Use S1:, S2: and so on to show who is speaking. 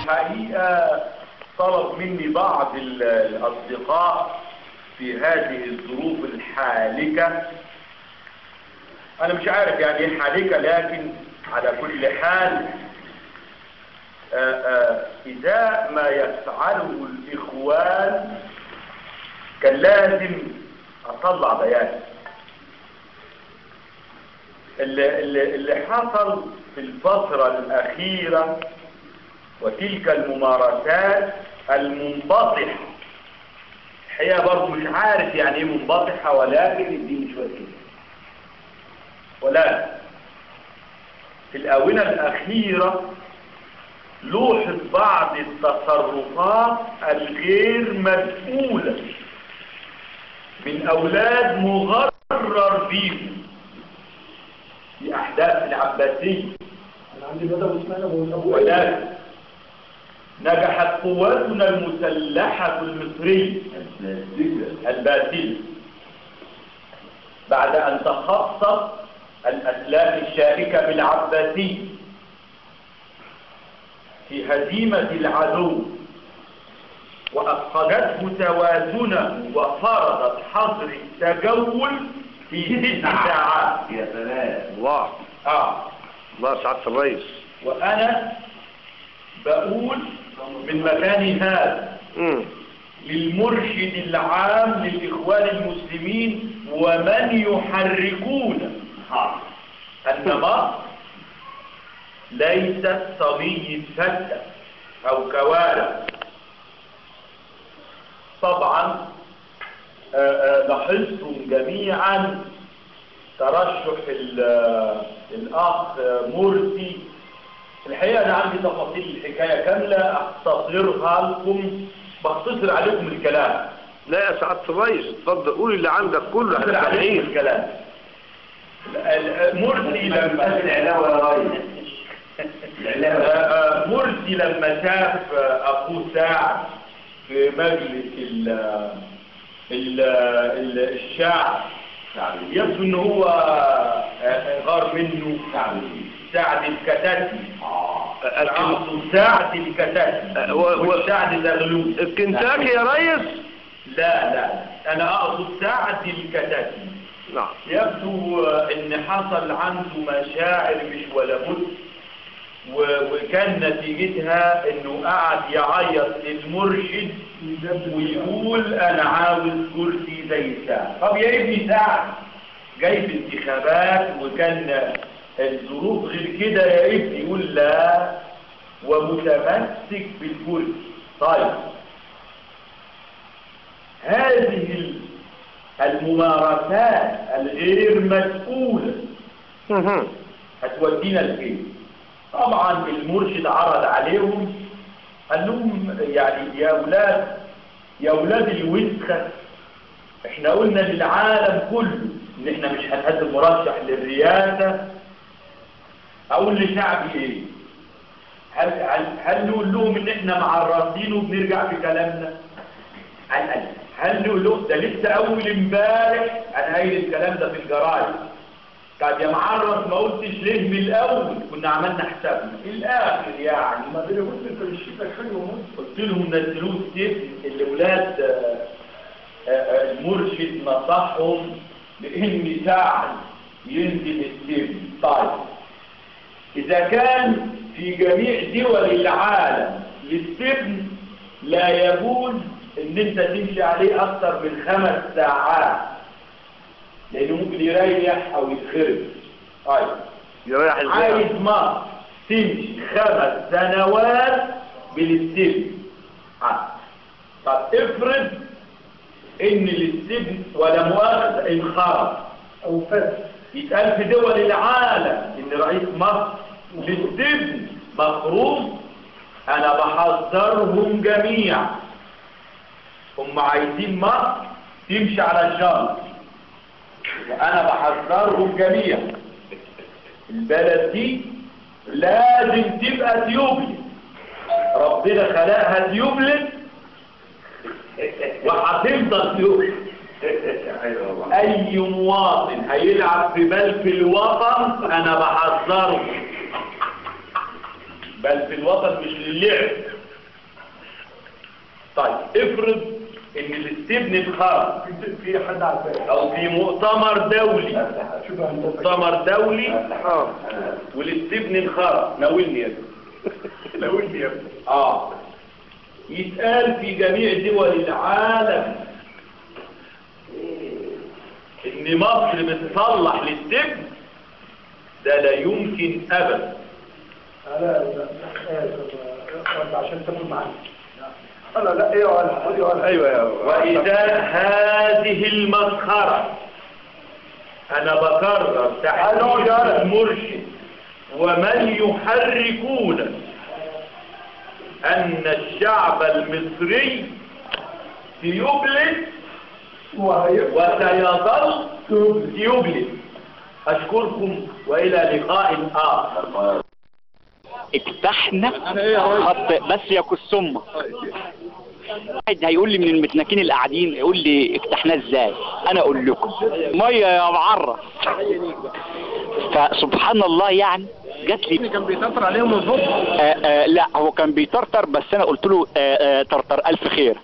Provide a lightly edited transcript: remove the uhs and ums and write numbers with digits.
S1: الحقيقة طلب مني بعض الأصدقاء في هذه الظروف الحالكة، أنا مش عارف يعني ايه حالكة، لكن على كل حال إذا ما يفعله الإخوان كان لازم أطلع بيان. اللي حصل في الفترة الأخيرة وتلك الممارسات المنبطحة، الحقيقة برضه مش عارف يعني ايه منبطحة، ولكن اديني شوية كده. ولكن في الآونة الأخيرة لوحظ بعض التصرفات الغير مسؤولة من أولاد مغرر بيهم في أحداث العباسية، ولكن نجحت قواتنا المسلحة المصرية الباسلة بعد أن تخطت الأسلاك الشائكة بالعباسية في هزيمة العدو وأفقدته توازنه وفرضت حظر التجول في 6 ساعات.
S2: يا سلام.
S3: الله. الله سعادة الرئيس.
S1: وأنا بقول من مكاني هذا للمرشد العام للإخوان المسلمين ومن يحركون أن مصر ليست صبي فتى أو كوارث. طبعا لاحظتم جميعا ترشح الأخ مرسي. الحقيقة أنا عندي تفاصيل الحكاية كاملة أختصرها لكم، بختصر عليكم الكلام.
S3: لا يا سعادة الرئيس، اتفضل قول اللي عندك كله.
S1: احنا عليكم الكلام. مرسي لما مرسي لما شاف أخوه سعد في مجلس الشعب يبدو ان هو غار منه سعد الكتاتي. سعد الكتاتي والسعد زغلول
S3: الكنتاكي يا ريس.
S1: لا انا اقصد سعد الكتاتي.
S3: نعم.
S1: يبدو ان حصل عنده مشاعر مش ولا بد، وكان نتيجتها انه قعد يعيط للمرشد ويقول انا عاوز كرسي زي سعد. طب يا ابني سعد جاي في انتخابات وكان الظروف غير كده يا ابني. يقول لا ومتمسك بالكرسي. طيب هذه الممارسات الغير مسؤولة هتودينا لفين؟ طبعا المرشد عرض عليهم، قال لهم يعني يا اولاد الوسخة، احنا قلنا للعالم كله ان احنا مش هنقدم مرشح للرئاسة. اقول لشعبي ايه؟ هل نقول لهم ان احنا معرضين وبنرجع في كلامنا؟ هل نقول لهم ده لسه اول امبارح انا قايل الكلام ده في الجرايد. طب يا معرض ما قلتش ليه من الاول؟ كنا عملنا حسابنا الاخر يعني. ما قلت انت مش شايفك حلو. قلت لهم نزلوه السجن. الاولاد المرشد نصحهم بان سعد ينزل السجن. طيب اذا كان في جميع دول العالم للسجن لا يجوز ان انت تمشي عليه اكتر من 5 ساعات لانه ممكن يريح او يتخرب. طيب
S3: يريح
S1: عايز مصر تمشي 5 سنوات بالسجن. طب افرض ان السجن ولا مؤاخذة انخرط او فسد، يتقال في دول العالم ان رئيس مصر للسجن مخروط. انا بحذرهم جميعا، هم عايزين مصر تمشي على الشرط وانا بحذرهم جميعا، البلد دي لازم تبقى تيوبلت، ربنا خلقها تيوبلت وهتفضل تيوبلت. اي مواطن هيلعب في بلف الوطن انا بحذره. بلف الوطن مش للعب. طيب افرض ان الاستبن اتخرج
S2: في حد عارفه
S1: او في مؤتمر دولي، والاستبن انخرط، ناولني يا ابني يتقال في جميع دول العالم ان مصر بتصلح الاستبن، ده لا يمكن ابدا.
S2: لا عشان تكون معانا. لا ايوه يا
S1: واذا هذه المسخره، انا بكرر تحديد المرشد ومن يحركون ان الشعب المصري سيبلد وسيظل سيبلد. اشكركم والى لقاء اخر.
S4: اكتحنا خط بس يا كسمة. واحد هيقول لي من المتناكين اللي قاعدين يقول لي اكتحناه ازاي؟ انا اقول لكم ميه يا معرف. فسبحان الله يعني جات لي.
S3: كان بيطرطر عليهم الظبط.
S4: لا هو كان بيطرطر، بس انا قلت له طرطر الف خير.